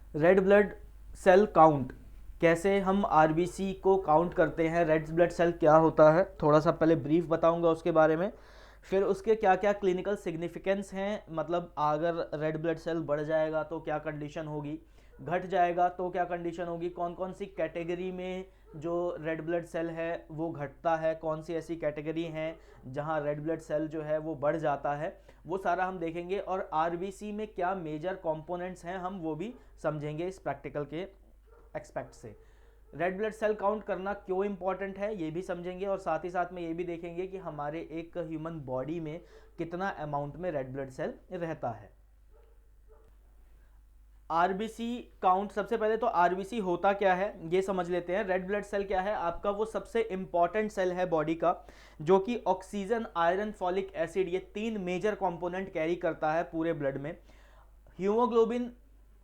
Red blood cell count, कैसे हम RBC को काउंट करते हैं, रेड ब्लड सेल क्या होता है, थोड़ा सा पहले ब्रीफ बताऊंगा उसके बारे में। फिर उसके क्या क्या क्लिनिकल सिग्निफिकेंस हैं, मतलब अगर रेड ब्लड सेल बढ़ जाएगा तो क्या कंडीशन होगी, घट जाएगा तो क्या कंडीशन होगी, कौन कौन सी कैटेगरी में जो रेड ब्लड सेल है वो घटता है, कौन सी ऐसी कैटेगरी हैं जहां रेड ब्लड सेल जो है वो बढ़ जाता है, वो सारा हम देखेंगे। और आरबीसी में क्या मेजर कंपोनेंट्स हैं हम वो भी समझेंगे इस प्रैक्टिकल के एक्सपेक्ट से। रेड ब्लड सेल काउंट करना क्यों इंपॉर्टेंट है ये भी समझेंगे, और साथ ही साथ में ये भी देखेंगे कि हमारे एक ह्यूमन बॉडी में कितना अमाउंट में रेड ब्लड सेल रहता है। आरबीसी काउंट, सबसे पहले तो आरबीसी होता क्या है ये समझ लेते हैं। रेड ब्लड सेल क्या है, आपका वो सबसे इंपॉर्टेंट सेल है बॉडी का जो कि ऑक्सीजन, आयरन, फॉलिक एसिड, ये तीन मेजर कंपोनेंट कैरी करता है पूरे ब्लड में। हीमोग्लोबिन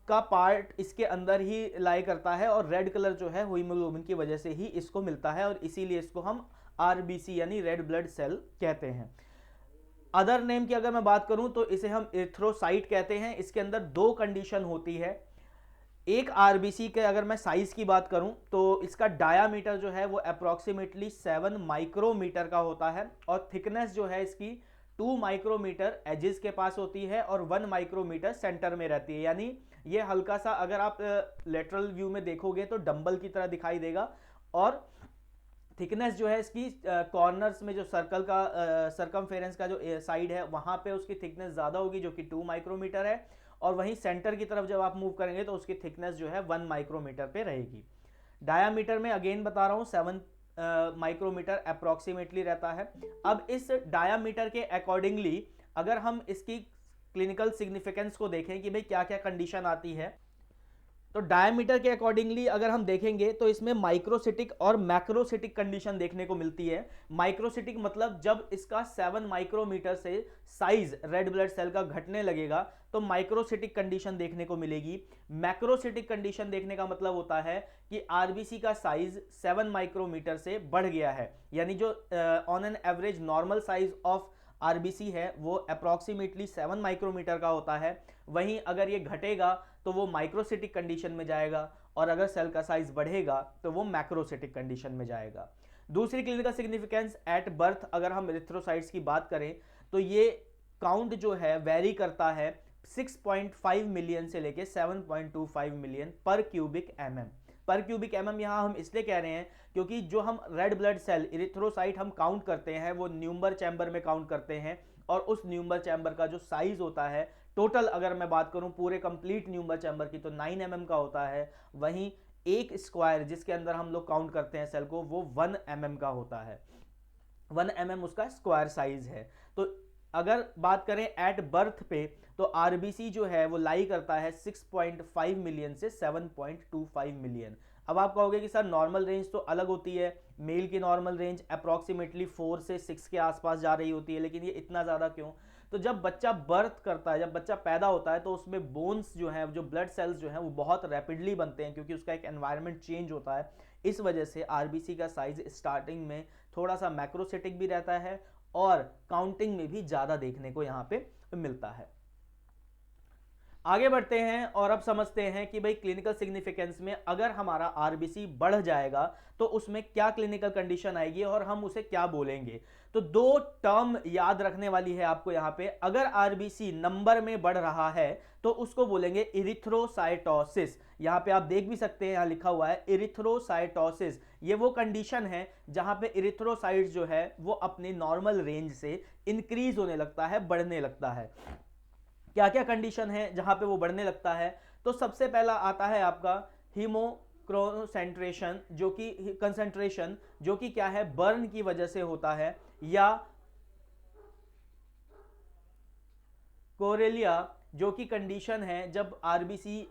का पार्ट इसके अंदर ही लाई करता है, और रेड कलर जो है हीमोग्लोबिन की वजह से ही इसको मिलता है, और इसीलिए इसको हम आरबीसी यानी रेड ब्लड सेल कहते हैं। अदर नेम की अगर मैं बात करूं तो इसे हम एरिथ्रोसाइट कहते हैं। इसके अंदर दो कंडीशन होती है। एक आरबीसी के अगर मैं साइज की बात करूं तो इसका डायामीटर जो है वो अप्रोक्सीमेटली 7 माइक्रोमीटर का होता है, और थिकनेस जो है इसकी 2 माइक्रोमीटर एजेस के पास होती है और 1 माइक्रोमीटर सेंटर में रहती है। यानी ये हल्का सा, अगर आप लेटरल व्यू में देखोगे तो डंबल की तरह दिखाई देगा, और थिकनेस जो है इसकी कॉर्नर्स में जो सर्कल का सरकमफेरेंस का जो साइड है वहां पे उसकी थिकनेस ज़्यादा होगी जो कि 2 माइक्रोमीटर है, और वहीं सेंटर की तरफ जब आप मूव करेंगे तो उसकी थिकनेस जो है 1 माइक्रोमीटर पे रहेगी। डायामीटर में अगेन बता रहा हूँ 7 माइक्रोमीटर अप्रोक्सीमेटली रहता है। अब इस डायामीटर के अकॉर्डिंगली अगर हम इसकी क्लिनिकल सिग्निफिकेंस को देखें कि भाई क्या क्या कंडीशन आती है, तो डायमीटर के अकॉर्डिंगली अगर हम देखेंगे तो इसमें माइक्रोसिटिक और मैक्रोसिटिक कंडीशन देखने को मिलती है। माइक्रोसिटिक मतलब जब इसका 7 माइक्रोमीटर से साइज रेड ब्लड सेल का घटने लगेगा तो माइक्रोसिटिक कंडीशन देखने को मिलेगी। मैक्रोसिटिक कंडीशन देखने का मतलब होता है कि आरबीसी का साइज 7 माइक्रोमीटर से बढ़ गया है, यानी जो on an average normal size of RBC है वो अप्रोक्सीमेटली 7 माइक्रोमीटर का होता है। वहीं अगर ये घटेगा तो वो माइक्रोसिटिक कंडीशन में जाएगा, और अगर सेल का साइज बढ़ेगा तो वो मैक्रोसिटिक कंडीशन में जाएगा। दूसरी क्लिनिकल सिग्निफिकेंस एट बर्थ, अगर हम एरिथ्रोसाइट्स की बात करें तो ये काउंट जो है वेरी करता है 6.5 मिलियन से लेके 7.25 मिलियन पर क्यूबिक एमएम। पर क्यूबिक एमएम यहां हम इसलिए कह रहे हैं क्योंकि जो हम रेड ब्लड सेल इरिथ्रोसाइट हम काउंट करते हैं वो न्यूमर चैम्बर में काउंट करते हैं, और उस न्यूमर चैम्बर का जो साइज होता है टोटल, अगर मैं बात करूं पूरे कंप्लीट न्यूमर चैम्बर की, तो 9 mm का होता है। वहीं एक स्क्वायर जिसके अंदर हम लोग काउंट करते हैं सेल को वो 1 mm का होता है। 1 mm उसका स्क्वायर साइज है। तो अगर बात करें एट बर्थ पे तो आरबीसी जो है वो लाई करता है 6.5 मिलियन से 7.25 मिलियन। अब आप कहोगे कि सर नॉर्मल रेंज तो अलग होती है, मेल की नॉर्मल रेंज अप्रॉक्सीमेटली 4 से 6 के आसपास जा रही होती है, लेकिन ये इतना ज़्यादा क्यों? तो जब बच्चा बर्थ करता है, जब बच्चा पैदा होता है तो उसमें बोन्स जो हैं, जो ब्लड सेल्स जो हैं वो बहुत रैपिडली बनते हैं क्योंकि उसका एक एनवायरनमेंट चेंज होता है। इस वजह से आरबीसी का साइज स्टार्टिंग में थोड़ा सा मैक्रोसिटिक भी रहता है, और काउंटिंग में भी ज़्यादा देखने को यहाँ पे मिलता है। आगे बढ़ते हैं और अब समझते हैं कि भाई क्लिनिकल सिग्निफिकेंस में अगर हमारा आरबीसी बढ़ जाएगा तो उसमें क्या क्लिनिकल कंडीशन आएगी और हम उसे क्या बोलेंगे। तो दो टर्म याद रखने वाली है आपको यहाँ पे। अगर आरबीसी नंबर में बढ़ रहा है तो उसको बोलेंगे इरिथ्रोसाइटोसिस। यहाँ पे आप देख भी सकते हैं, यहाँ लिखा हुआ है इरिथ्रोसाइटोसिस। ये वो कंडीशन है जहां पे इरिथ्रोसाइट्स जो है वो अपने नॉर्मल रेंज से इंक्रीज होने लगता है, बढ़ने लगता है। क्या क्या कंडीशन है जहां पे वो बढ़ने लगता है? तो सबसे पहला आता है आपका हीमोक्रोसेंट्रेशन, जो कि कंसंट्रेशन, जो कि क्या है बर्न की वजह से होता है, या कोरेलिया, जो कि कंडीशन है जब आरबीसी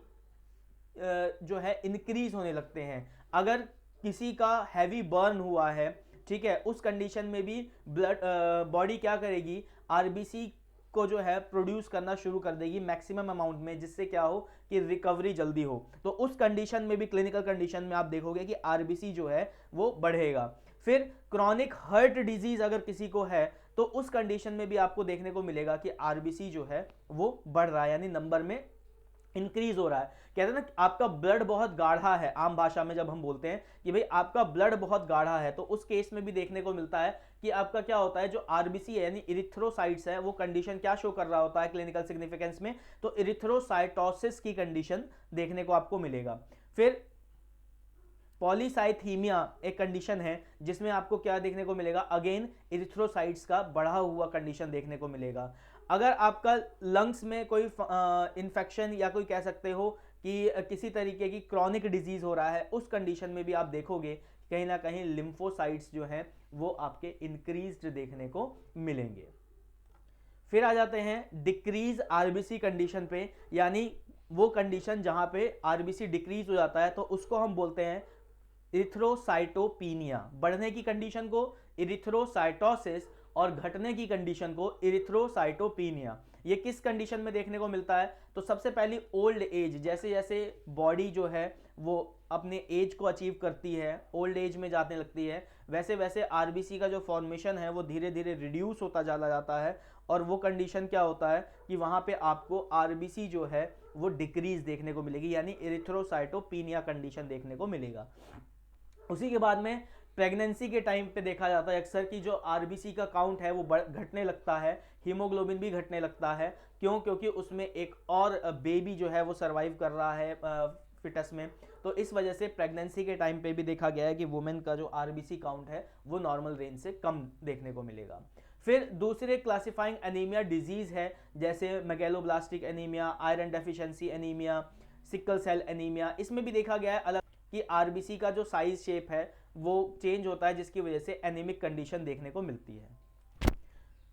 जो है इंक्रीज होने लगते हैं। अगर किसी का हैवी बर्न हुआ है, ठीक है, उस कंडीशन में भी ब्लड बॉडी क्या करेगी, आरबीसी को जो है प्रोड्यूस करना शुरू कर देगी मैक्सिमम अमाउंट में, जिससे क्या हो कि रिकवरी जल्दी हो। तो उस कंडीशन में भी, क्लिनिकल कंडीशन में आप देखोगे कि आरबीसी जो है वो बढ़ेगा। फिर क्रॉनिक हार्ट डिजीज अगर किसी को है तो उस कंडीशन में भी आपको देखने को मिलेगा कि आरबीसी जो है वो बढ़ रहा है, यानी नंबर में इंक्रीज हो रहा है। कहते हैं ना कि आपका ब्लड बहुत गाढ़ा है, आम भाषा में जब हम बोलते हैं कि भाई आपका ब्लड बहुत गाढ़ा है, तो उस केस में भी देखने को मिलता है कि आपका क्या होता है, जो आरबीसी है यानी इरिथ्रोसाइट्स है, वो कंडीशन क्या शो कर रहा होता है क्लिनिकल सिग्निफिकेंस में, तो इरिथ्रोसाइटोसिस की कंडीशन देखने को आपको मिलेगा। फिर पॉलीसाइथीमिया एक कंडीशन है जिसमें आपको क्या देखने को मिलेगा, अगेन इरिथ्रोसाइट्स का बढ़ा हुआ कंडीशन देखने को मिलेगा। अगर आपका लंग्स में कोई इन्फेक्शन या कोई कह सकते हो कि किसी तरीके की क्रॉनिक डिजीज हो रहा है, उस कंडीशन में भी आप देखोगे कहीं ना कहीं लिम्फोसाइट्स जो हैं वो आपके इंक्रीज्ड देखने को मिलेंगे। फिर आ जाते हैं डिक्रीज आरबीसी कंडीशन पे, यानी वो कंडीशन जहां पे आरबीसी डिक्रीज हो जाता है तो उसको हम बोलते हैं इरिथ्रोसाइटोपीनिया। बढ़ने की कंडीशन को इरिथ्रोसाइटोसिस और घटने की कंडीशन को इरिथ्रोसाइटोपीनिया। ये किस कंडीशन में देखने को मिलता है, तो सबसे पहली ओल्ड एज, जैसे जैसे बॉडी जो है वो अपने एज को अचीव करती है, ओल्ड एज में जाने लगती है, वैसे वैसे आरबीसी का जो फॉर्मेशन है वो धीरे धीरे रिड्यूस होता चला जाता है, और वो कंडीशन क्या होता है कि वहां पे आपको आरबीसी जो है वो डिक्रीज देखने को मिलेगी, यानी इरिथ्रोसाइटोपीनिया कंडीशन देखने को मिलेगा। उसी के बाद में प्रेगनेंसी के टाइम पे देखा जाता है अक्सर कि जो आरबीसी का काउंट है वो घटने लगता है, हीमोग्लोबिन भी घटने लगता है। क्यों? क्योंकि उसमें एक और बेबी जो है वो सरवाइव कर रहा है फिटस में, तो इस वजह से प्रेगनेंसी के टाइम पे भी देखा गया है कि वुमेन का जो आरबीसी काउंट है वो नॉर्मल रेंज से कम देखने को मिलेगा। फिर दूसरे क्लासिफाइंग एनीमिया डिजीज है, जैसे megaloblastic anaemia, iron deficiency anaemia, sickle cell anaemia. इसमें भी देखा गया है अलग कि आरबीसी का जो साइज शेप है वो चेंज होता है, जिसकी वजह से एनीमिक कंडीशन देखने को मिलती है।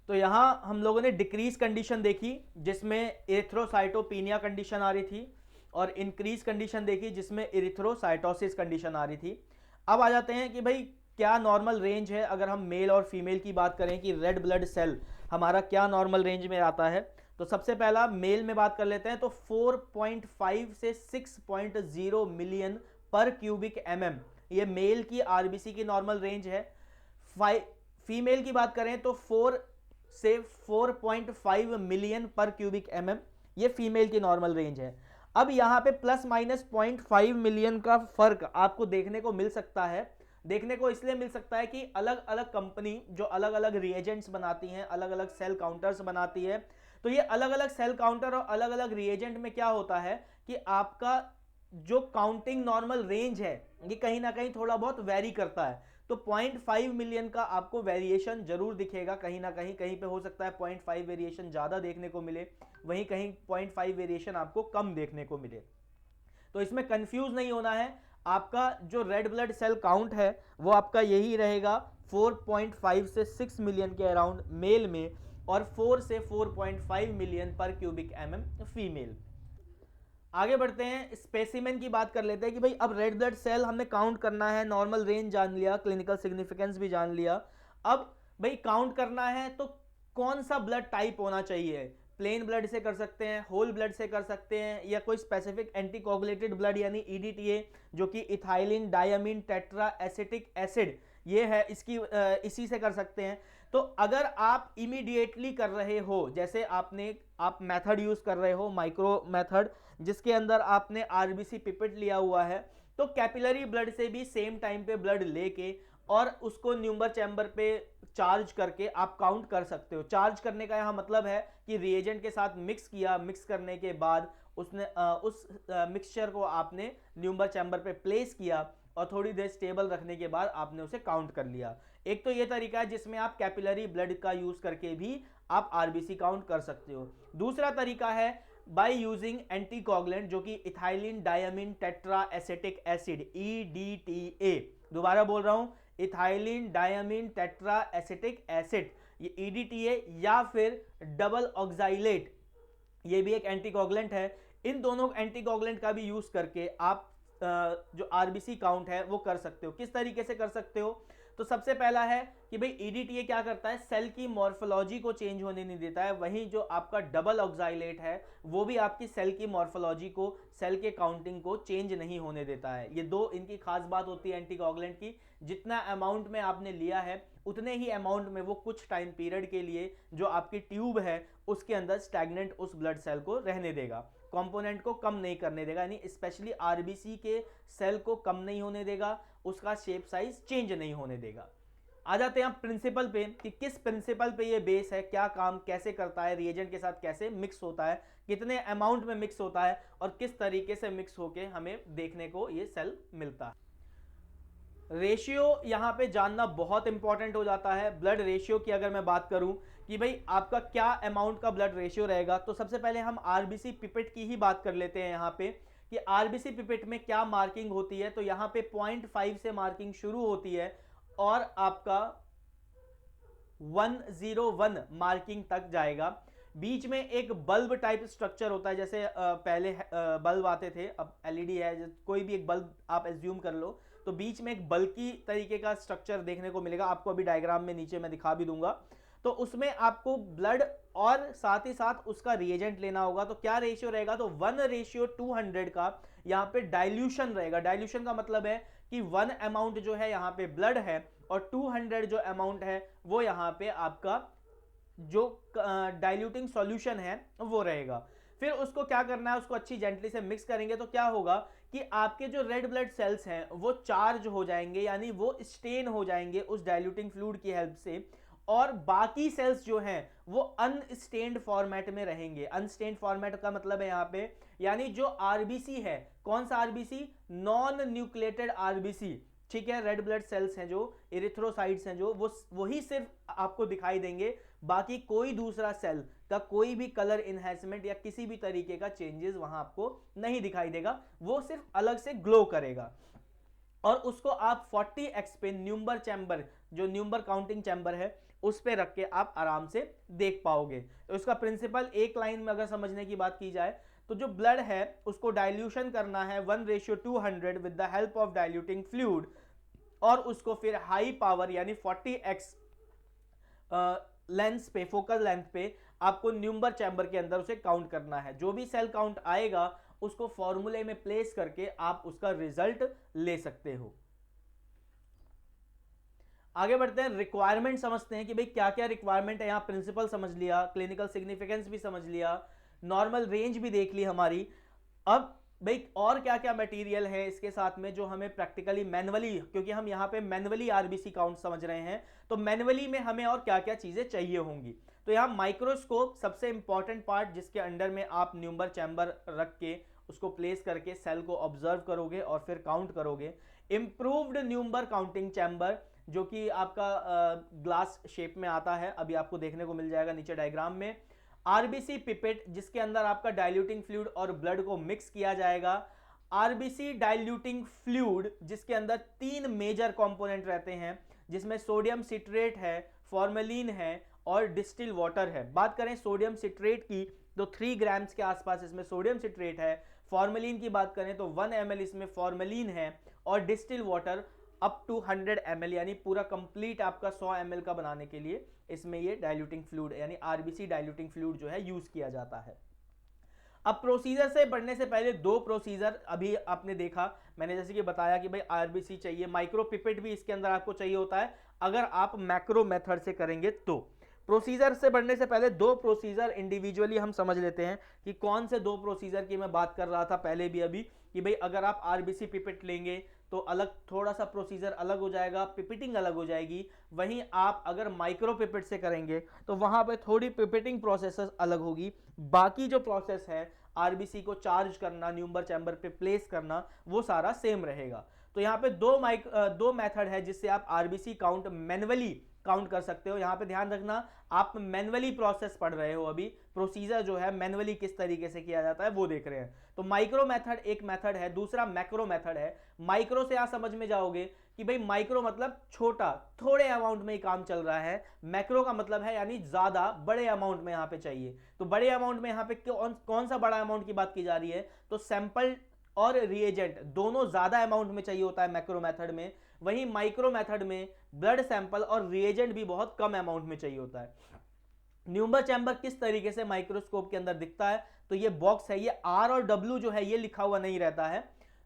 तो यहां हम लोगों ने डिक्रीज कंडीशन देखी जिसमें एरिथ्रोसाइटोपीनिया कंडीशन आ रही थी, और इंक्रीज कंडीशन देखी जिसमें एरिथ्रोसाइटोसिस कंडीशन आ रही थी। अब आ जाते हैं कि भाई क्या नॉर्मल रेंज है, अगर हम मेल और फीमेल की बात करें कि रेड ब्लड सेल हमारा क्या नॉर्मल रेंज में आता है। तो सबसे पहला मेल में बात कर लेते हैं, तो 4.5 से 6.0 मिलियन पर क्यूबिक एमएम ये मेल की आरबीसी की नॉर्मल रेंज है। फीमेल की बात करें तो 4 से 4.5 मिलियन पर क्यूबिक एमएम ये फीमेल की नॉर्मल रेंज है। अब यहां पे प्लस माइनस 0.5 मिलियन का फर्क आपको देखने को मिल सकता है। देखने को इसलिए मिल सकता है कि अलग अलग कंपनी जो अलग अलग रिएजेंट्स बनाती हैं, अलग अलग सेल काउंटर्स बनाती है, तो ये अलग अलग सेल काउंटर और अलग अलग रिएजेंट में क्या होता है कि आपका जो काउंटिंग नॉर्मल रेंज है ये कहीं ना कहीं थोड़ा बहुत वेरी करता है। तो 0.5 मिलियन का आपको वेरिएशन जरूर दिखेगा, कहीं ना कहीं कहीं पे हो सकता है 0.5 वेरिएशन ज्यादा देखने को मिले, वहीं कहीं 0.5 वेरिएशन आपको कम देखने को मिले। तो इसमें कंफ्यूज नहीं होना है, आपका जो रेड ब्लड सेल काउंट है वो आपका यही रहेगा 4.5 से 6 मिलियन के अराउंड मेल में, और 4 से 4.5 मिलियन पर क्यूबिक एमएम फीमेल। आगे बढ़ते हैं, स्पेसिमेन की बात कर लेते हैं कि भाई अब रेड ब्लड सेल हमने काउंट करना है, नॉर्मल रेंज जान लिया, क्लिनिकल सिग्निफिकेंस भी जान लिया। अब भाई काउंट करना है तो कौन सा ब्लड टाइप होना चाहिए, प्लेन ब्लड से कर सकते हैं, होल ब्लड से कर सकते हैं, या कोई स्पेसिफिक एंटीकोगुलेटेड ब्लड यानी ईडीटीए जो कि ethylene diamine tetra acetic acid ये है, इसी से कर सकते हैं। तो अगर आप इमीडिएटली कर रहे हो, जैसे आप मेथड यूज कर रहे हो माइक्रो मेथड जिसके अंदर आपने आरबीसी पिपेट लिया हुआ है, तो कैपिलरी ब्लड से भी सेम टाइम पे ब्लड लेके और उसको न्यूमर चैम्बर पे चार्ज करके आप काउंट कर सकते हो। चार्ज करने का यहाँ मतलब है कि रिएजेंट के साथ मिक्स किया, मिक्स करने के बाद उस मिक्सचर को आपने न्यूमर चैम्बर पे प्लेस किया और थोड़ी देर स्टेबल रखने के बाद आपने उसे काउंट कर लिया। एक तो ये तरीका है जिसमें आप कैपिलरी ब्लड का यूज करके भी आप आरबीसी काउंट कर सकते हो। दूसरा तरीका है बाय यूजिंग एंटीकोगुलेंट जो कि ethylene diamine tetra acetic acid EDTA। दोबारा बोल रहा हूं, ethylene diamine tetra acetic acid ये EDTA या फिर डबल ऑक्साइलेट ये भी एक एंटीकोगुलेंट है। इन दोनों एंटीकोगुलेंट का भी यूज करके आप जो आरबीसी काउंट है वो कर सकते हो। किस तरीके से कर सकते हो, तो सबसे पहला है कि भाई ईडीटीए क्या करता है, सेल की मॉर्फोलॉजी को चेंज होने नहीं देता है, वहीं जो आपका डबल ऑक्साइलेट है वो भी आपकी सेल की मॉर्फोलॉजी को, सेल के काउंटिंग को चेंज नहीं होने देता है। ये दो इनकी खास बात होती है एंटीकोगुलेंट की, जितना अमाउंट में आपने लिया है उतने ही अमाउंट में वो कुछ टाइम पीरियड के लिए जो आपकी ट्यूब है उसके अंदर स्टैग्नेंट उस ब्लड सेल को रहने देगा। कंपोनेंट को कम नहीं करने देगा, यानी स्पेशली आरबीसी के सेल को कम नहीं होने देगा, उसका शेप साइज चेंज नहीं होने देगा। आ जाते हैं आप प्रिंसिपल पे कि किस प्रिंसिपल पे ये बेस है, क्या काम कैसे करता है, रिएजेंट के साथ कैसे मिक्स होता है, कितने अमाउंट में मिक्स होता है और किस तरीके से मिक्स होके हमें देखने को ये सेल मिलता है। रेशियो यहाँ पे जानना बहुत इंपॉर्टेंट हो जाता है। ब्लड रेशियो की अगर मैं बात करूं कि भाई आपका क्या अमाउंट का ब्लड रेशियो रहेगा, तो सबसे पहले हम आरबीसी पिपेट की ही बात कर लेते हैं यहाँ पे कि आरबीसी पिपेट में क्या मार्किंग होती है। तो यहाँ पे 0.5 से मार्किंग शुरू होती है और आपका 101 मार्किंग तक जाएगा। बीच में एक बल्ब टाइप स्ट्रक्चर होता है, जैसे पहले बल्ब आते थे, अब एलईडी है, कोई भी एक बल्ब आप एज्यूम कर लो, तो बीच में एक बल्कि तरीके का स्ट्रक्चर देखने को मिलेगा आपको, अभी डायग्राम में नीचे मैं दिखा भी दूंगा। तो उसमें आपको ब्लड और साथ ही साथ उसका रिएजेंट लेना होगा। तो क्या रेशियो रहेगा, तो 1:200 का यहाँ पे डाइल्यूशन रहेगा। डाइल्यूशन का मतलब है कि 1 अमाउंट जो है यहाँ पे ब्लड है और 200 जो अमाउंट है वो यहाँ पे आपका जो डाइल्यूटिंग सॉल्यूशन है वो रहेगा। फिर उसको क्या करना है, उसको अच्छी जेंटली से मिक्स करेंगे तो क्या होगा कि आपके जो रेड ब्लड सेल्स हैं वो चार्ज हो जाएंगे, यानी वो स्टेन हो जाएंगे उस डाइल्यूटिंग फ्लूइड की हेल्प से, और बाकी सेल्स जो हैं वो अनस्टेन्ड फॉर्मेट में रहेंगे। अनस्टेन्ड फॉर्मेट का मतलब है यहाँ पे यानी जो आरबीसी है, कौन सा आरबीसी, नॉन न्यूक्लिएटेड आरबीसी, ठीक है, रेड ब्लड सेल्स हैं जो इरिथ्रोसाइट्स हैं जो वही सिर्फ आपको दिखाई देंगे, बाकी कोई दूसरा सेल का कोई भी कलर इनहेंसमेंट या किसी भी तरीके का चेंजेस वहां आपको नहीं दिखाई देगा, वो सिर्फ अलग से ग्लो करेगा। और उसको आप 40x पे न्यूम्बर चैम्बर, जो न्यूम्बर काउंटिंग चैम्बर है, उस पे रख के आप आराम से देख पाओगे। तो इसका प्रिंसिपल एक लाइन में अगर समझने की बात की जाए तो जो ब्लड है उसको डाइल्यूशन करना है 1:200 with the help of diluting fluid, और उसको फिर हाई पावर यानी 40x लेंस पे, फोकल लेंथ पे आपको न्यूम्बर चैम्बर के अंदर उसे काउंट करना है। जो भी सेल काउंट आएगा उसको फॉर्मूले में प्लेस करके आप उसका रिजल्ट ले सकते हो। आगे बढ़ते हैं, रिक्वायरमेंट समझते हैं कि भाई क्या क्या रिक्वायरमेंट है। यहां प्रिंसिपल समझ लिया, क्लिनिकल सिग्निफिकेंस भी समझ लिया, नॉर्मल रेंज भी देख ली हमारी। अब भाई और क्या क्या मटेरियल है इसके साथ में जो हमें प्रैक्टिकली मैनुअली, क्योंकि हम यहाँ पे मैनुअली आरबीसी काउंट समझ रहे हैं, तो मैनुअली में हमें और क्या क्या चीजें चाहिए होंगी। तो यहाँ माइक्रोस्कोप सबसे इंपॉर्टेंट पार्ट, जिसके अंडर में आप न्यूम्बर चैम्बर रख के उसको प्लेस करके सेल को ऑब्जर्व करोगे और फिर काउंट करोगे। इंप्रूव्ड न्यूम्बर काउंटिंग चैम्बर जो कि आपका ग्लास शेप में आता है, अभी आपको देखने को मिल जाएगा नीचे डायग्राम में। आरबीसी पिपेट जिसके अंदर आपका डाइल्यूटिंग फ्लूइड और ब्लड को मिक्स किया जाएगा। आरबीसी डाइल्यूटिंग फ्लूइड जिसके अंदर 3 मेजर कंपोनेंट रहते हैं, जिसमें सोडियम सिट्रेट है, फॉर्मेलिन है और डिस्टिल वाटर है। बात करें सोडियम सिट्रेट की तो 3 ग्राम्स के आसपास इसमें सोडियम सिट्रेट है। फॉर्मेलिन की बात करें तो 1 ml इसमें फॉर्मेलिन है, और distil water up to 100 ml, यानी पूरा कंप्लीट आपका 100 ml का बनाने के लिए इसमें ये डाइल्यूटिंग फ्लूइड यानी आरबीसी डाइल्यूटिंग फ्लूइड जो है यूज किया जाता है। अब प्रोसीजर से बढ़ने से पहले 2 प्रोसीजर अभी आपने देखा, मैंने जैसे कि बताया कि भाई आरबीसी चाहिए, माइक्रो पिपेट भी इसके अंदर आपको चाहिए होता है अगर आप मैक्रो मेथड से करेंगे तो। प्रोसीजर से बढ़ने से पहले 2 प्रोसीजर इंडिविजुअली हम समझ लेते हैं कि कौन से 2 प्रोसीजर की मैं बात कर रहा था पहले भी अभी, कि भाई अगर आप आरबीसी पिपेट लेंगे तो अलग थोड़ा सा प्रोसीजर अलग हो जाएगा, पिपेटिंग अलग हो जाएगी। वहीं आप अगर माइक्रो पिपेट से करेंगे तो वहां पे थोड़ी पिपेटिंग प्रोसेस अलग होगी, बाकी जो प्रोसेस है आरबीसी को चार्ज करना, न्यूम्बर चैम्बर पे प्लेस करना, वो सारा सेम रहेगा। तो यहाँ पे 2 मेथड है जिससे आप आरबीसी काउंट मैनुअली काउंट कर सकते हो। यहां पे ध्यान रखना आप मैनुअली प्रोसेस पढ़ रहे हो, अभी प्रोसीजर जो है मैनुअली किस तरीके से किया जाता है वो देख रहे हैं। तो माइक्रो मेथड एक मेथड है, दूसरा मैक्रो मेथड है। माइक्रो से आप समझ में जाओगे कि भाई माइक्रो मतलब छोटा, थोड़े अमाउंट में ही काम चल रहा है। मैक्रो का मतलब है यानी ज्यादा, बड़े अमाउंट में यहां पे चाहिए। तो बड़े अमाउंट में यहां पे कौन सा बड़ा अमाउंट की बात की जा रही है, तो सैंपल और रिएजेंट दोनों ज्यादा अमाउंट में चाहिए होता है मैक्रो मेथड में। वहीं माइक्रो मेथड में ब्लड सैंपल और रिएजेंट भी बहुत कम अमाउंट में चाहिए होता है। न्यूम्बर चैम्बर किस तरीके से माइक्रोस्कोप के अंदर दिखता है, तो ये बॉक्स है, ये आर और डब्ल्यू जो है ये लिखा हुआ नहीं रहता है।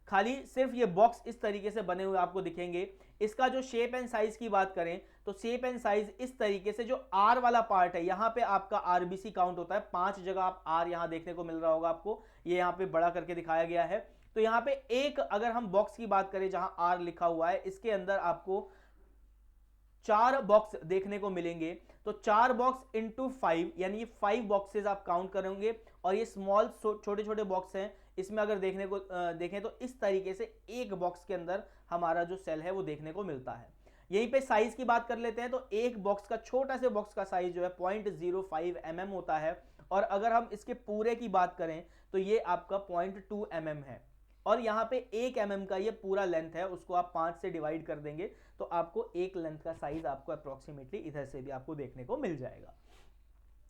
खाली सिर्फ ये बॉक्स इस तरीके से बने हुए आपको दिखेंगे। इसका जो शेप एंड साइज की बात करें तो शेप एंड साइज इस तरीके से, जो आर वाला पार्ट है यहां पे आपका आरबीसी काउंट होता है, 5 जगह आप आर यहां देखने को मिल रहा होगा आपको, ये यहां पे बड़ा करके दिखाया गया है। तो यहां पे एक, अगर हम बॉक्स की बात करें जहां आर लिखा हुआ है, इसके अंदर आपको 4 बॉक्स देखने को मिलेंगे। तो 4 बॉक्स इंटू 5 यानी ये 5 बॉक्सेस आप काउंट करेंगे। और ये स्मॉल छोटे छोटे बॉक्स हैं, इसमें अगर देखने को देखें तो इस तरीके से एक बॉक्स के अंदर हमारा जो सेल है वो देखने को मिलता है। यहीं पे साइज की बात कर लेते हैं, तो एक बॉक्स का, छोटा से बॉक्स का साइज जो है 0.05 mm होता है। और अगर हम इसके पूरे की बात करें तो ये आपका 0.2 mm है। और यहाँ पे 1 mm का ये पूरा लेंथ है, उसको आप 5 से डिवाइड कर देंगे तो आपको एक लेंथ का साइज आपको अप्रोक्सीमेटली इधर से भी आपको देखने को मिल जाएगा।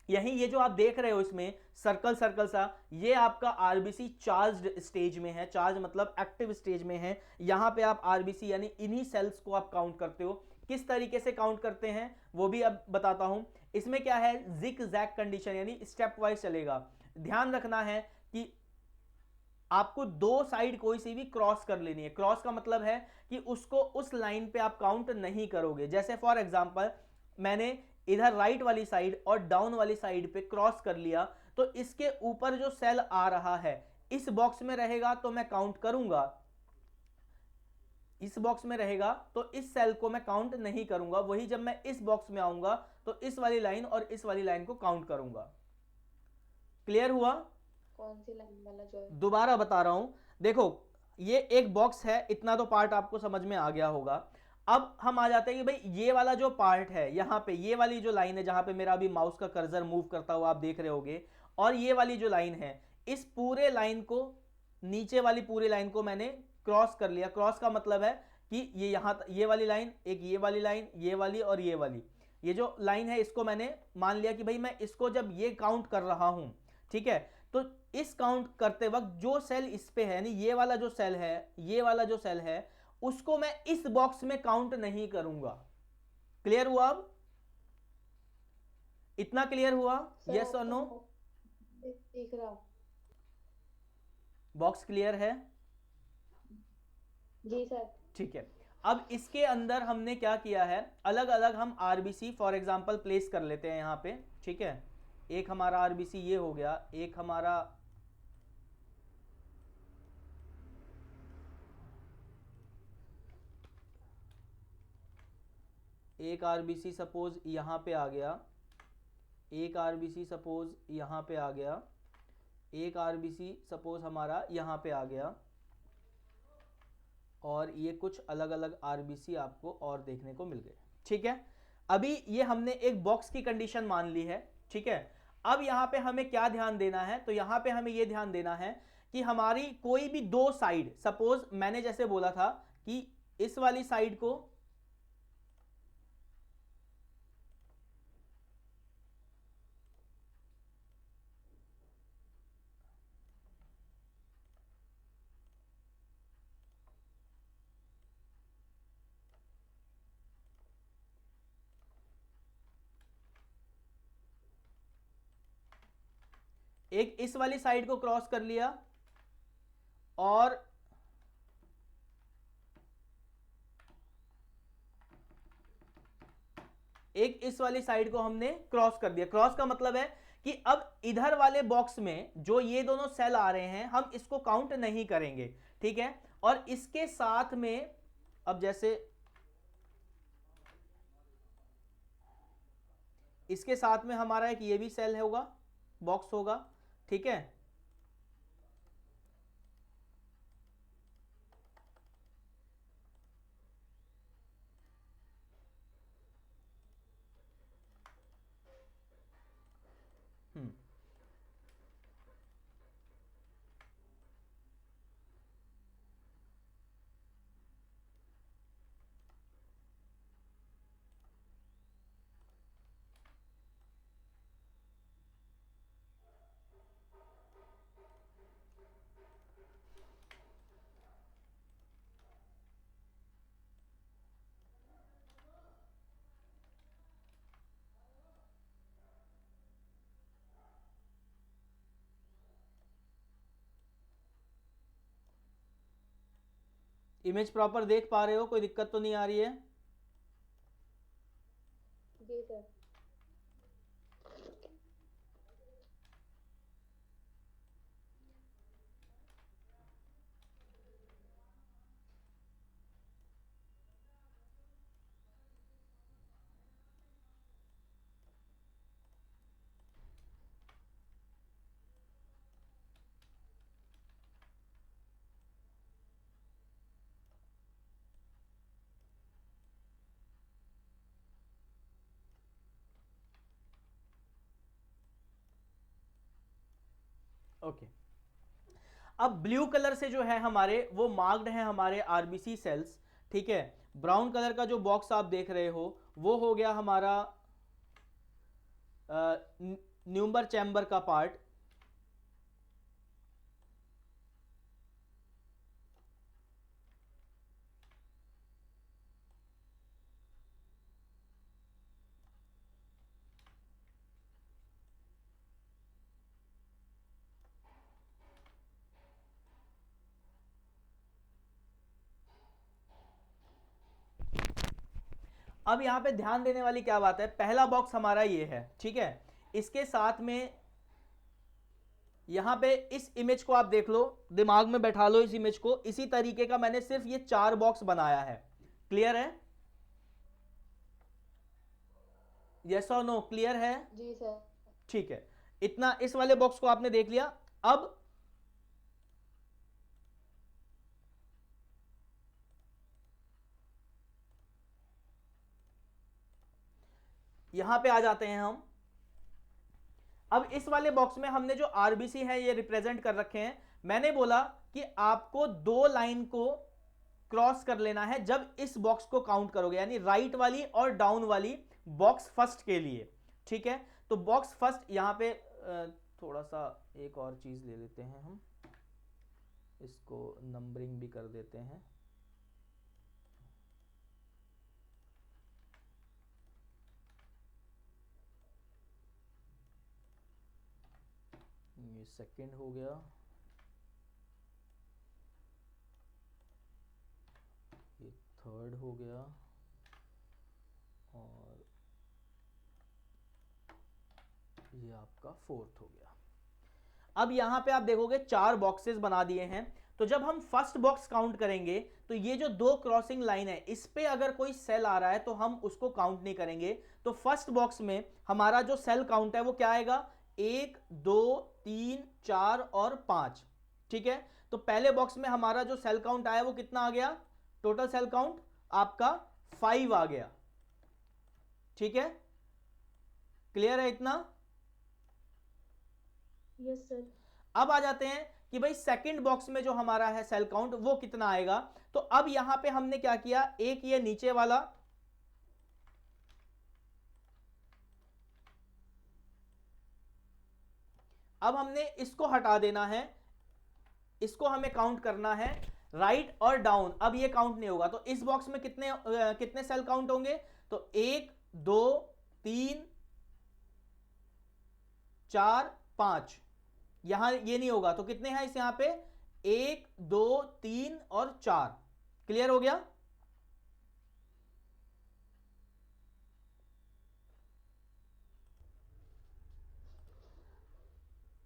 यही ये जो आप देख रहे हो इसमें सर्कल सर्कल सा, ये आपका आरबीसी चार्ज्ड स्टेज में है। चार्ज मतलब एक्टिव स्टेज में है। यहां पे आप आरबीसी यानी इन्हीं सेल्स को आप काउंट करते हो। किस तरीके से काउंट करते हैं वो भी अब बताता हूं। इसमें क्या है, जिग जैग कंडीशन यानी स्टेप वाइज चलेगा। ध्यान रखना है कि आपको दो साइड कोई सी भी क्रॉस कर लेनी है। क्रॉस का मतलब है कि उसको उस लाइन पे आप काउंट नहीं करोगे। जैसे फॉर एग्जांपल मैंने इधर राइट वाली साइड और डाउन वाली साइड पे क्रॉस कर लिया, तो इसके ऊपर जो सेल आ रहा है इस बॉक्स में रहेगा तो मैं काउंट करूंगा, इस बॉक्स में रहेगा तो इस सेल को मैं काउंट नहीं करूंगा। वही जब मैं इस बॉक्स में आऊंगा तो इस वाली लाइन और इस वाली लाइन को काउंट करूंगा। क्लियर हुआ? कौन सी लाइन वाला जो है? दोबारा बता रहा हूं, देखो ये एक बॉक्स है, इतना तो पार्ट आपको समझ में आ गया होगा। अब हम आ जाते हैं कि भाई ये वाला जो पार्ट है, यहां पे ये वाली जो लाइन है जहां पे मेरा अभी माउस का कर्सर मूव करता हुआ आप देख रहे होगे, और ये वाली जो लाइन है, इस पूरे लाइन को, नीचे वाली पूरी लाइन को मैंने क्रॉस कर लिया। क्रॉस का मतलब है कि ये यहां, ये वाली लाइन, एक ये वाली लाइन, ये वाली और ये वाली, ये जो लाइन है इसको मैंने मान लिया कि भाई मैं इसको जब ये काउंट कर रहा हूं, ठीक है, तो इस काउंट करते वक्त जो सेल इस पे है, यानी ये वाला जो सेल है, ये वाला जो सेल है, उसको मैं इस बॉक्स में काउंट नहीं करूंगा। क्लियर हुआ? अब इतना क्लियर हुआ? सर यस और नो? ऑप्शन देख रहा हूँ। बॉक्स क्लियर है? जी सर। ठीक है। अब इसके अंदर हमने क्या किया है, अलग अलग हम आरबीसी फॉर एग्जांपल प्लेस कर लेते हैं यहां पे। ठीक है, एक हमारा आरबीसी ये हो गया, एक हमारा एक आरबीसी सपोज यहां पे आ गया, एक आरबीसी सपोज यहां पे आ गया, एक आरबीसी सपोज हमारा यहां पे आ गया, और ये कुछ अलग अलग आरबीसी आपको और देखने को मिल गए। ठीक है, अभी ये हमने एक बॉक्स की कंडीशन मान ली है। ठीक है, अब यहां पे हमें क्या ध्यान देना है, तो यहां पे हमें ये ध्यान देना है कि हमारी कोई भी दो साइड, सपोज मैंने जैसे बोला था कि इस वाली साइड को, एक इस वाली साइड को क्रॉस कर लिया और एक इस वाली साइड को हमने क्रॉस कर दिया। क्रॉस का मतलब है कि अब इधर वाले बॉक्स में जो ये दोनों सेल आ रहे हैं हम इसको काउंट नहीं करेंगे। ठीक है, और इसके साथ में अब जैसे इसके साथ में हमारा एक ये भी सेल होगा, बॉक्स होगा। ठीक है, हम्म, इमेज प्रॉपर देख पा रहे हो, कोई दिक्कत तो नहीं आ रही है? जी सर। ओके। अब ब्लू कलर से जो है हमारे वो मार्क्ड है हमारे आरबीसी सेल्स, ठीक है। ब्राउन कलर का जो बॉक्स आप देख रहे हो वो हो गया हमारा न्यूमर चैम्बर का पार्ट। अब यहां पे ध्यान देने वाली क्या बात है, पहला बॉक्स हमारा ये है, ठीक है। इसके साथ में यहां पे इस इमेज को आप देख लो, दिमाग में बैठा लो इस इमेज को, इसी तरीके का मैंने सिर्फ ये 4 बॉक्स बनाया है। क्लियर है? यस और नो, क्लियर है? जी सर। ठीक है, इतना इस वाले बॉक्स को आपने देख लिया। अब यहां पे आ जाते हैं हम। अब इस वाले बॉक्स में हमने जो आरबीसी है ये रिप्रेजेंट कर रखे हैं। मैंने बोला कि आपको 2 लाइन को क्रॉस कर लेना है जब इस बॉक्स को काउंट करोगे, यानी राइट वाली और डाउन वाली बॉक्स फर्स्ट के लिए, ठीक है। तो बॉक्स फर्स्ट यहां पे थोड़ा सा एक और चीज ले लेते हैं हम, इसको नंबरिंग भी कर देते हैं। ये सेकंड हो गया, ये थर्ड हो गया, और ये आपका फोर्थ हो गया। अब यहां पे आप देखोगे 4 बॉक्सेस बना दिए हैं। तो जब हम फर्स्ट बॉक्स काउंट करेंगे तो ये जो 2 क्रॉसिंग लाइन है इस पे अगर कोई सेल आ रहा है तो हम उसको काउंट नहीं करेंगे। तो फर्स्ट बॉक्स में हमारा जो सेल काउंट है वो क्या आएगा, 1 2 3 4 और 5, ठीक है। तो पहले बॉक्स में हमारा जो सेल काउंट आया वो कितना आ गया, टोटल सेल काउंट आपका 5 आ गया, ठीक है। क्लियर है इतना? Yes sir. अब आ जाते हैं कि भाई सेकंड बॉक्स में जो हमारा है सेल काउंट वो कितना आएगा। तो अब यहां पे हमने क्या किया, एक ये नीचे वाला, अब हमने इसको हटा देना है, इसको हमें काउंट करना है राइट और डाउन। अब ये काउंट नहीं होगा। तो इस बॉक्स में कितने सेल काउंट होंगे, तो 1 2 3 4 5, यहां ये नहीं होगा। तो कितने हैं इस यहां पे, 1 2 3 और 4। क्लियर हो गया?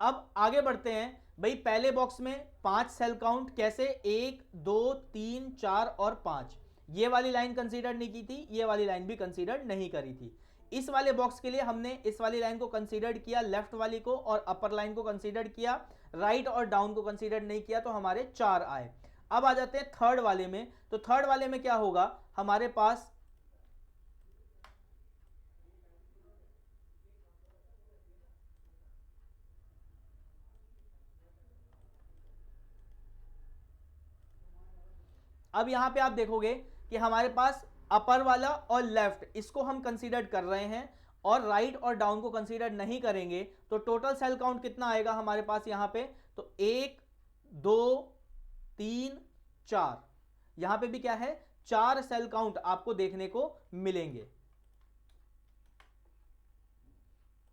अब आगे बढ़ते हैं। भाई पहले बॉक्स में 5 सेल काउंट, कैसे, 1 2 3 4 और 5। ये वाली लाइन कंसीडर नहीं की थी, ये वाली लाइन भी कंसीडर नहीं करी थी। इस वाले बॉक्स के लिए हमने इस वाली लाइन को कंसीडर किया, लेफ्ट वाली को, और अपर लाइन को कंसीडर किया, राइट और डाउन को कंसीडर नहीं किया, तो हमारे 4 आए। अब आ जाते हैं थर्ड वाले में। तो थर्ड वाले में क्या होगा हमारे पास, अब यहां पे आप देखोगे कि हमारे पास अपर वाला और लेफ्ट इसको हम कंसीडर कर रहे हैं और राइट और डाउन को कंसीडर नहीं करेंगे। तो टोटल सेल काउंट कितना आएगा हमारे पास यहां पे, तो 1 2 3 4, यहां पे भी क्या है, 4 सेल काउंट आपको देखने को मिलेंगे।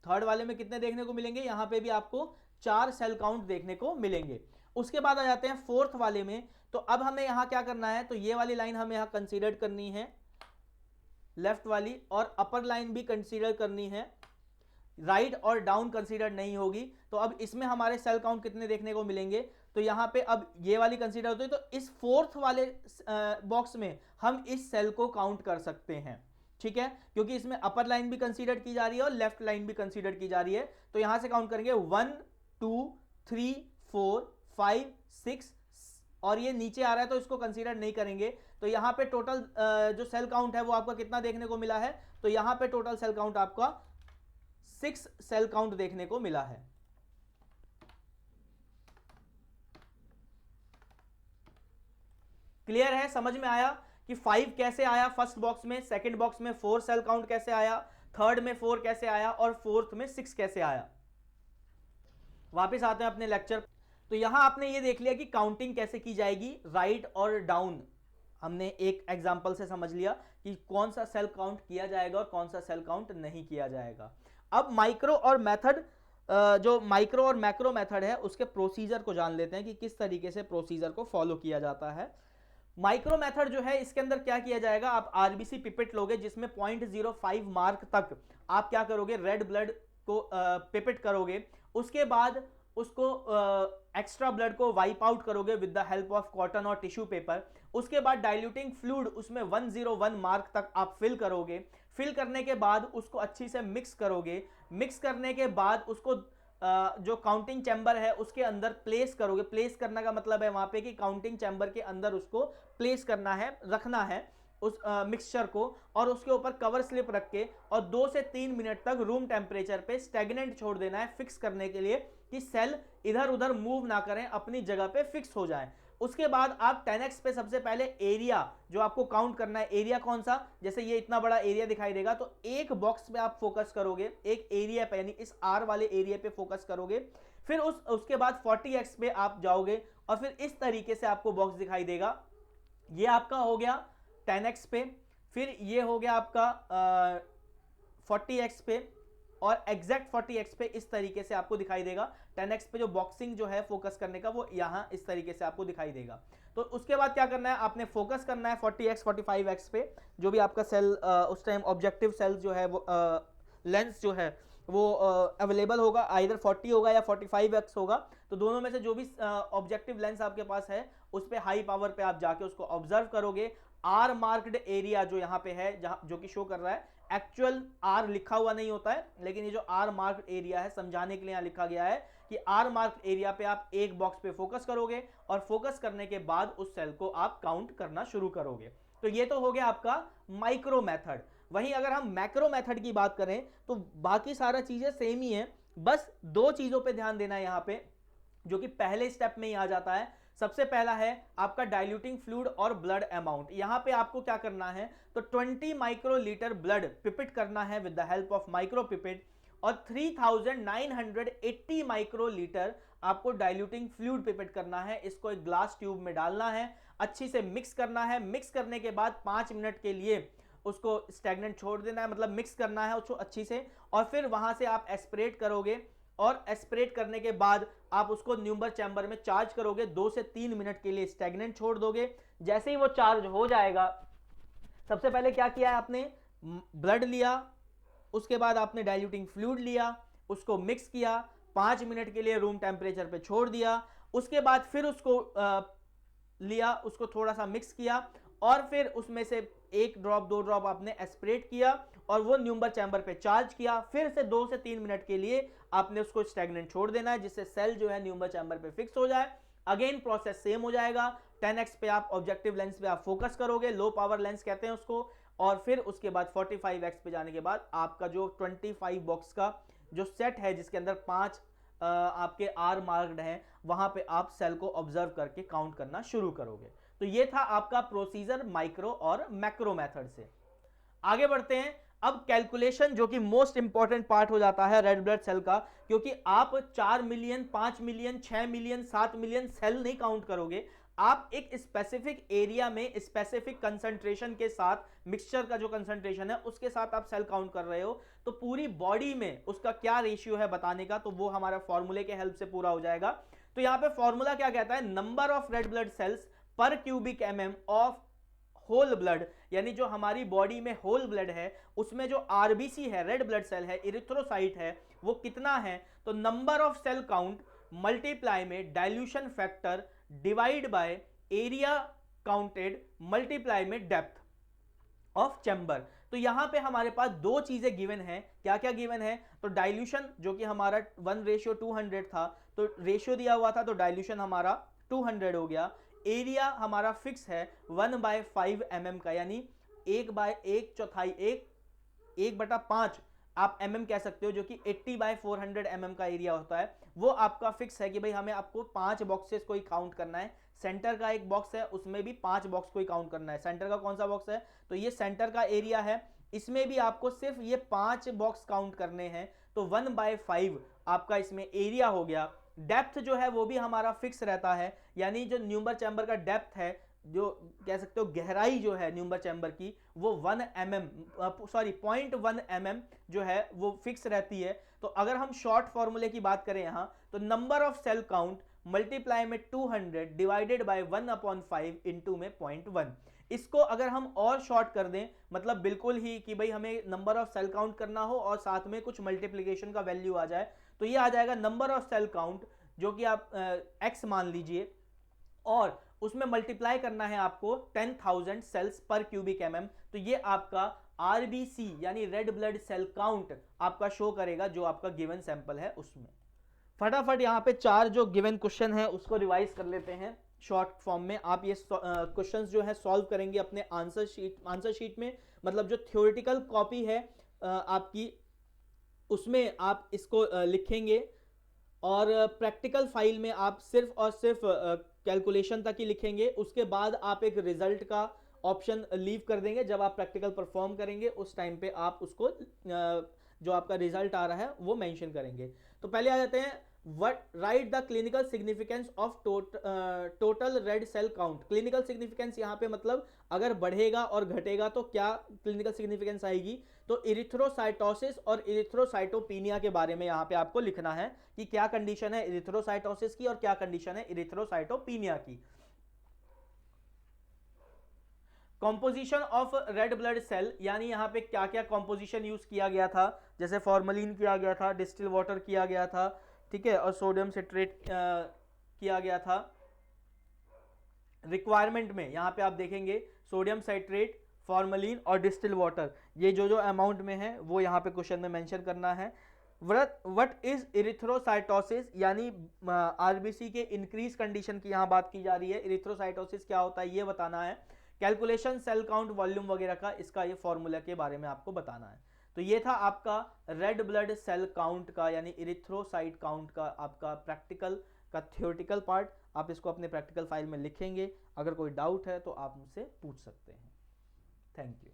थर्ड वाले में कितने देखने को मिलेंगे, यहां पे भी आपको 4 सेल काउंट देखने को मिलेंगे। उसके बाद आ जाते हैं फोर्थ वाले में। तो अब हमें यहां क्या करना है, तो ये वाली लाइन हमें यहां कंसीडर करनी है लेफ्ट वाली, और अपर लाइन भी कंसीडर करनी है, राइट और डाउन कंसीडर नहीं होगी। तो अब इसमें हमारे सेल काउंट कितने देखने को मिलेंगे, तो यहां पे अब ये वाली कंसीडर होती है, तो इस फोर्थ वाले बॉक्स में हम इस सेल को काउंट कर सकते हैं, ठीक है, क्योंकि इसमें अपर लाइन भी कंसीडर की जा रही है और लेफ्ट लाइन भी कंसीडर की जा रही है। तो यहां से काउंट करेंगे 1 2 3 4 5 6, और ये नीचे आ रहा है तो इसको कंसीडर नहीं करेंगे। तो यहां पे टोटल जो सेल काउंट है वो आपका कितना देखने को मिला है, तो यहां पे टोटल सेल काउंट आपका 6 सेल काउंट देखने को मिला है। क्लियर है, समझ में आया कि 5 कैसे आया फर्स्ट बॉक्स में, सेकंड बॉक्स में 4 सेल काउंट कैसे आया, थर्ड में 4 कैसे आया और फोर्थ में 6 कैसे आया। वापस आते हैं अपने लेक्चर। तो यहां आपने ये देख लिया कि काउंटिंग कैसे की जाएगी, राइट और डाउन हमने एक एग्जांपल से समझ लिया कि कौन सा सेल काउंट किया जाएगा और कौन सा सेल काउंट नहीं किया जाएगा। अब माइक्रो और मेथड, जो माइक्रो और मैक्रो मेथड है उसके प्रोसीजर को जान लेते हैं कि किस तरीके से प्रोसीजर को फॉलो किया जाता है। माइक्रो मेथड जो है इसके अंदर क्या किया जाएगा, आप आरबीसी पिपेट लोगे जिसमें 0.05 मार्क तक आप क्या करोगे, रेड ब्लड को पिपेट करोगे, उसके बाद उसको एक्स्ट्रा ब्लड को वाइप आउट करोगे with the help of cotton और टिश्यू पेपर। उसके बाद डाइल्यूटिंग फ्लूइड उसमें 101 मार्क तक आप फिल करोगे। फिल करने के बाद उसको अच्छी से मिक्स करोगे। मिक्स करने के बाद उसको जो काउंटिंग चैम्बर है उसके अंदर प्लेस करोगे। प्लेस करने का मतलब है वहां पे कि काउंटिंग चैम्बर के अंदर उसको प्लेस करना है, रखना है उस मिक्सचर को, और उसके ऊपर कवर स्लिप रख के और 2 से 3 मिनट तक रूम टेम्परेचर पे स्टैग्नेंट छोड़ देना है, फिक्स करने के लिए कि सेल इधर उधर मूव ना करें, अपनी जगह पे फिक्स हो जाएं। उसके बाद आप 10x पे सबसे पहले एरिया जो आपको काउंट करना है, एरिया कौन सा, जैसे ये इतना बड़ा एरिया दिखाई देगा तो एक बॉक्स पे आप फोकस करोगे, एक एरिया पे यानी इस आर वाले एरिया पे फोकस करोगे। फिर उसके बाद 40x पे आप जाओगे और फिर इस तरीके से आपको बॉक्स दिखाई देगा। ये आपका हो गया 10x पे, फिर ये हो गया आपका 40x पे, और एग्जैक्ट 40x पे इस तरीके से आपको दिखाई देगा। 10x पे जो बॉक्सिंग जो है फोकस करने का वो यहां इस तरीके से आपको दिखाई देगा। तो उसके बाद क्या करना है, आपने फोकस करना है 40x 45x पे, जो भी आपका सेल उस टाइम ऑब्जेक्टिव सेल जो है वो लेंस जो है वो अवेलेबल होगा, आइदर 40 होगा या 45x होगा। तो दोनों में से जो भी ऑब्जेक्टिव लेंस आपके पास है उस पे हाई पावर पे आप जाके उसको ऑब्जर्व करोगे। आर मार्क्ड एरिया जो यहाँ पे है, जहां जो कि शो कर रहा है, एक्चुअल आर लिखा हुआ नहीं होता है, लेकिन ये जो आर मार्क्ड एरिया है समझाने के लिए यहां लिखा गया है कि आर मार्क्ड एरिया पे आप एक बॉक्स पे फोकस करोगे और फोकस करने के बाद उस सेल को आप काउंट करना शुरू करोगे। तो ये तो हो गया आपका माइक्रो मेथड। वहीं अगर हम मैक्रो मेथड की बात करें तो बाकी सारा चीजें सेम ही है, बस 2 चीजों पे ध्यान देना है यहां पे, जो कि पहले स्टेप में ही आ जाता है। सबसे पहला है आपका डाइल्यूटिंग फ्लूइड और ब्लड अमाउंट। यहां पे आपको क्या करना है, तो 20 माइक्रोलीटर ब्लड पिपेट करना है with the help of micro pipette, और 3980 माइक्रोलीटर आपको डाइल्यूटिंग फ्लूइड पिपेट करना है। इसको एक ग्लास ट्यूब में डालना है, अच्छी से मिक्स करना है। मिक्स करने के बाद 5 मिनट के लिए उसको स्टैग्नेंट छोड़ देना है, मतलब मिक्स करना है उसको अच्छी से, और फिर वहां से आप एस्पिरेट करोगे, और एस्पिरेट करने के बाद आप उसको न्यूमर चैम्बर में चार्ज करोगे। 2 से 3 मिनट के लिए स्टैग्नेंट छोड़ दोगे। जैसे ही वो चार्ज हो जाएगा, सबसे पहले क्या किया है आपने, ब्लड लिया, उसके बाद आपने डाइल्यूटिंग फ्लूइड लिया, उसको मिक्स किया, 5 मिनट के लिए रूम टेम्परेचर पे छोड़ दिया। उसके बाद फिर उसको लिया, उसको थोड़ा सा मिक्स किया, और फिर उसमें से 1 ड्रॉप 2 ड्रॉप आपने एस्पिरेट किया और वो न्यूमर चैम्बर पे चार्ज किया। फिर से 2 से 3 मिनट के लिए आपने उसको स्टैग्नेंट छोड़ देना है, जिससे सेल जो है न्यूमर चैम्बर पे फिक्स हो जाए। अगेन प्रोसेस सेम हो जाएगा। 10x पे आप ऑब्जेक्टिव लेंस पे आप फोकस करोगे, लो पावर लेंस कहते हैं उसको, और फिर उसके बाद 45x पे जाने के बाद आपका जो 25 बॉक्स का जो सेट है जिसके अंदर 5 आपके आर मार्क्ड हैं, वहां पे आप सेल को ऑब्जर्व करके काउंट करना शुरू करोगे। तो ये था आपका प्रोसीजर माइक्रो और मैक्रो मेथड से। आगे बढ़ते हैं अब कैलकुलेशन, जो कि मोस्ट इंपॉर्टेंट पार्ट हो जाता है रेड ब्लड सेल का, क्योंकि आप 4 million 5 million 6 million 7 million cell नहीं काउंट करोगे, आप एक स्पेसिफिक एरिया में स्पेसिफिक कंसंट्रेशन के साथ, मिक्सचर का जो कंसंट्रेशन है उसके साथ आप सेल काउंट कर रहे हो। तो पूरी बॉडी में उसका क्या रेशियो है बताने का, तो वो हमारा फॉर्मूले के हेल्प से पूरा हो जाएगा। तो यहां पे फॉर्मूला क्या कहता है, number of red blood cells per cubic mm of whole blood, यानी जो हमारी बॉडी में होल ब्लड है उसमें जो आरबीसी है, रेड ब्लड सेल है, इरिथ्रोसाइट है, वो कितना है, तो number of cell count multiply में dilution factor divide by area counted multiply में डेप्थ ऑफ चैम्बर। तो यहां पे हमारे पास दो चीजें गिवन है, क्या क्या गिवन है, तो डाइल्यूशन जो कि हमारा 1:200 था, तो रेशियो दिया हुआ था, तो डाइल्यूशन हमारा 200 हो गया। एरिया हमारा फिक्स है 1/5 mm का, यानी 1/1/4 1/5 आप mm कह सकते हो, जो कि 80/400 mm का एरिया होता है। वो आपका फिक्स है कि भाई हमें आपको 5 बॉक्सेस को ही काउंट करना है। सेंटर का एक बॉक्स है, उसमें भी 5 बॉक्स को ही काउंट करना है। सेंटर का कौन सा बॉक्स है, तो ये सेंटर का एरिया है, इसमें भी आपको सिर्फ ये 5 बॉक्स काउंट करने हैं, तो 1/5 आपका इसमें एरिया हो गया। डेप्थ जो है वो भी हमारा फिक्स रहता है, यानी जो न्यूमर चैम्बर का डेप्थ है, जो कह सकते हो गहराई जो है न्यूमर चैम्बर की, वो 0.1 mm जो है वो फिक्स रहती है। तो अगर हम शॉर्ट फॉर्मूले की बात करें यहां, तो number of cell count multiply में 200 डिवाइडेड बाय 1/5 इंटू में 0.1। इसको अगर हम और शॉर्ट कर दें, मतलब बिल्कुल ही कि भाई हमें नंबर ऑफ सेल काउंट करना हो और साथ में कुछ मल्टीप्लिकेशन का वैल्यू आ जाए, तो ये आ जाएगा नंबर ऑफ सेल काउंट, जो कि आप x मान लीजिए, और उसमें मल्टीप्लाई करना है आपको 10,000 सेल्स पर क्यूबिक एमएम। तो ये आपका आरबीसी यानी रेड ब्लड सेल काउंट आपका शो करेगा जो आपका गिवन सैंपल है उसमें। फटाफट यहाँ पे 4 जो गिवन क्वेश्चन है उसको रिवाइज कर लेते हैं शॉर्ट फॉर्म में। आप ये क्वेश्चंस जो है सॉल्व करेंगे अपने आंसर शीट में, मतलब जो थ्योरेटिकल कॉपी है आपकी, उसमें आप इसको लिखेंगे, और प्रैक्टिकल फाइल में आप सिर्फ और सिर्फ कैलकुलेशन तक ही लिखेंगे। उसके बाद आप एक रिजल्ट का ऑप्शन लीव कर देंगे, जब आप प्रैक्टिकल परफॉर्म करेंगे उस टाइम पे आप उसको जो आपका रिजल्ट आ रहा है वो मेंशन करेंगे। तो पहले आ जाते हैं, write the clinical significance of total red cell count. Clinical significance यहाँ पे मतलब अगर बढ़ेगा और घटेगा तो क्या क्लिनिकल सिग्निफिकेंस आएगी, तो इरिथ्रोसाइटोसिस और इरिथ्रोसाइटोपिनिया के बारे में यहाँ पे आपको लिखना है कि क्या कंडीशन है इरिथ्रोसाइटोसिस की और क्या कंडीशन है इरिथ्रोसाइटोपिनिया की। Composition of red blood cell, यानी यहाँ पे क्या क्या कॉम्पोजिशन यूज किया गया था, जैसे फॉर्मलिन किया गया था, डिस्टिल वाटर किया गया था, ठीक है, और सोडियम सिट्रेट किया गया था। रिक्वायरमेंट में यहाँ पे आप देखेंगे सोडियम साइट्रेट, फॉर्मलिन और डिस्टिल वाटर, ये जो अमाउंट में है वो यहाँ पे क्वेश्चन में मेंशन करना है। व्हाट इज इरिथ्रोसाइटोसिस, यानी आरबीसी के इंक्रीज कंडीशन की यहाँ बात की जा रही है। इरिथ्रोसाइटोसिस क्या होता है ये बताना है। कैलकुलेशन सेल काउंट वॉल्यूम वगैरह का, इसका ये फॉर्मूला के बारे में आपको बताना है। तो ये था आपका रेड ब्लड सेल काउंट का यानी इरिथ्रोसाइट काउंट का आपका प्रैक्टिकल का थ्योरेटिकल पार्ट। आप इसको अपने प्रैक्टिकल फाइल में लिखेंगे, अगर कोई डाउट है तो आप मुझसे पूछ सकते हैं। Thank you.